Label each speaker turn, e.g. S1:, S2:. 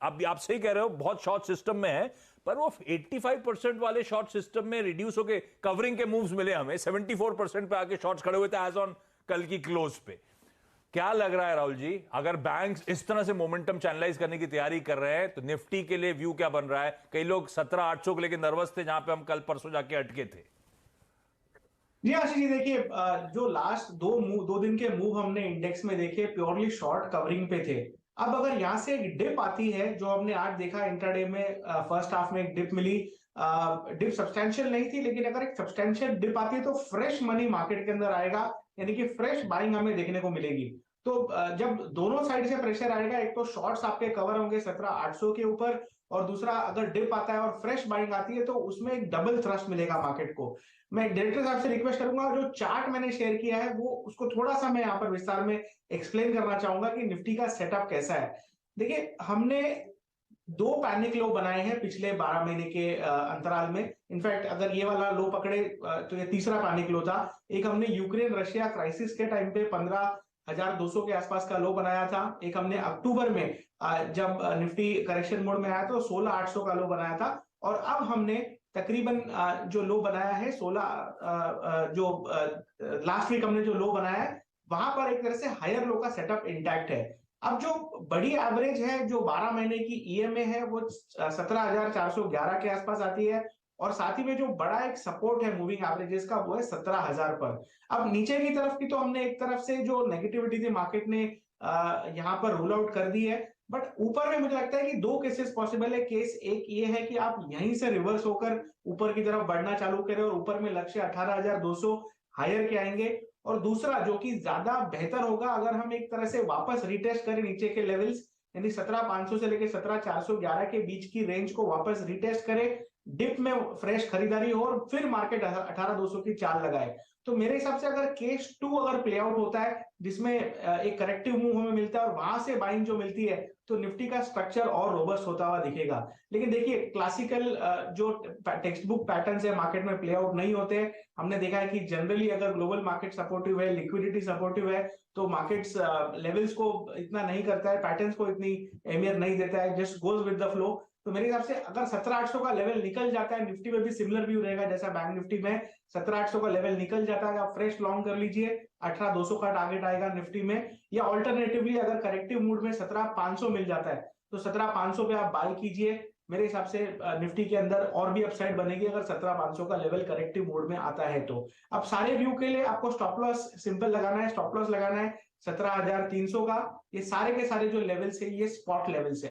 S1: आप सही कह रहे हो, बहुत शॉर्ट सिस्टम में है, पर वो 85% वाले शॉर्ट सिस्टम में रिड्यूस होके कवरिंग के मूव्स मिले हमें, 74% पे आके शॉर्ट्स खड़े हुए थे एज ऑन कल की क्लोज पे। क्या लग रहा है राहुल जी, अगर बैंक्स इस तरह से मोमेंटम चैनलाइज करने की तैयारी कर रहे हैं तो निफ्टी के लिए व्यू क्या बन रहा है? कई लोग 17,800 को लेकर नर्वस थे, जहां पे हम कल परसों जाके अटके थे।
S2: जी आशीष जी, देखिए जो लास्ट दो दिन के मूव हमने इंडेक्स में देखे प्योरली शॉर्ट कवरिंग पे थे। अब अगर यहाँ से एक डिप आती है, जो हमने आज देखा इंट्राडे में, फर्स्ट हाफ में एक डिप मिली। डिप सब्सटेंशियल नहीं थी, लेकिन अगर एक सब्सटेंशियल डिप आती है तो फ्रेश मनी मार्केट के अंदर आएगा, यानी कि फ्रेश बाइंग हमें देखने को मिलेगी। तो जब दोनों साइड से प्रेशर आएगा, एक तो शॉर्ट्स आपके कवर होंगे 17,800 के ऊपर, और दूसरा अगर डिप आता है और फ्रेश बाइंग आती है तो उसमें एक डबल थ्रस्ट मिलेगा मार्केट को। मैं डायरेक्टर साहब से रिक्वेस्ट करूंगा, जो चार्ट मैंने शेयर किया है वो उसको थोड़ा सा मैं यहाँ पर विस्तार में एक्सप्लेन करना चाहूंगा कि निफ्टी का सेटअप कैसा है। देखिए, हमने दो पैनिक लो बनाए हैं पिछले 12 महीने के अंतराल में। इनफैक्ट अगर ये वाला लो पकड़े तो ये तीसरा पैनिक लो था। एक हमने यूक्रेन रशिया क्राइसिस के टाइम पे 15,200 के आसपास का लो बनाया था। एक हमने अक्टूबर में जब निफ्टी करेक्शन मोड में आया तो 16,800 का लो बनाया था। और अब हमने तकरीबन जो लो बनाया है 16, जो लास्ट वीक हमने जो लो बनाया है, वहां पर एक तरह से हायर लो का सेटअप इंटैक्ट है। अब जो बड़ी एवरेज है, जो 12 महीने की ईएमए है, वो 17,411 के आसपास आती है। और साथ ही में जो बड़ा एक सपोर्ट है मूविंग एवरेजेस का, वो है 17,000 पर। अब नीचे की तरफ की तो हमने एक तरफ से जो नेगेटिविटी थी मार्केट ने यहाँ पर रूल आउट कर दी है। बट ऊपर में मुझे लगता है कि दो केसेस पॉसिबल है। केस एक ये है कि आप यहीं से रिवर्स होकर ऊपर की तरफ बढ़ना चालू करें और ऊपर में लक्ष्य 18,200 हायर के आएंगे। और दूसरा जो कि ज्यादा बेहतर होगा, अगर हम एक तरह से वापस रिटेस्ट करें नीचे के लेवल्स, यानी 17,500 से लेकर 17,411 के बीच की रेंज को वापस रिटेस्ट करें, डिप में फ्रेश खरीदारी हो और फिर मार्केट 18,200 की चाल लगाए। तो मेरे हिसाब से अगर केस टू अगर प्ले आउट होता है, जिसमें एक करेक्टिव मूव हमें मिलता है और वहां से बाइंग जो मिलती है, तो निफ्टी का स्ट्रक्चर और रोबस्ट होता हुआ दिखेगा। लेकिन देखिए, क्लासिकल जो टेक्स्ट बुक पैटर्न है मार्केट में प्ले आउट नहीं होते। हमने देखा है कि जनरली अगर ग्लोबल मार्केट सपोर्टिव है, लिक्विडिटी सपोर्टिव है, तो मार्केट्स लेवल्स को इतना नहीं करता है, पैटर्न्स को इतनी अहमियत नहीं देता है, just goes with the flow. तो मेरे हिसाब से अगर 17,800 का लेवल निकल जाता है, निफ्टी में भी सिमिलर व्यू रहेगा जैसा बैंक निफ्टी में। 17,800 का लेवल निकल जाता है, आप फ्रेश लॉन्ग कर लीजिए, 18,200 का टारगेट आएगा निफ्टी में। या ऑल्टरनेटिवली अगर करेक्टिव मूड में 17,500 मिल जाता है, तो 17,500 पे आप बाय कीजिए। मेरे हिसाब से निफ्टी के अंदर और भी अपसाइड बनेगी अगर 17,500 का लेवल करेक्टिव मोड में आता है तो। अब सारे व्यू के लिए आपको स्टॉप लॉस सिंपल लगाना है, स्टॉप लॉस लगाना है 17,300 का। ये सारे के सारे जो लेवल्स है, ये स्पॉट लेवल्स है।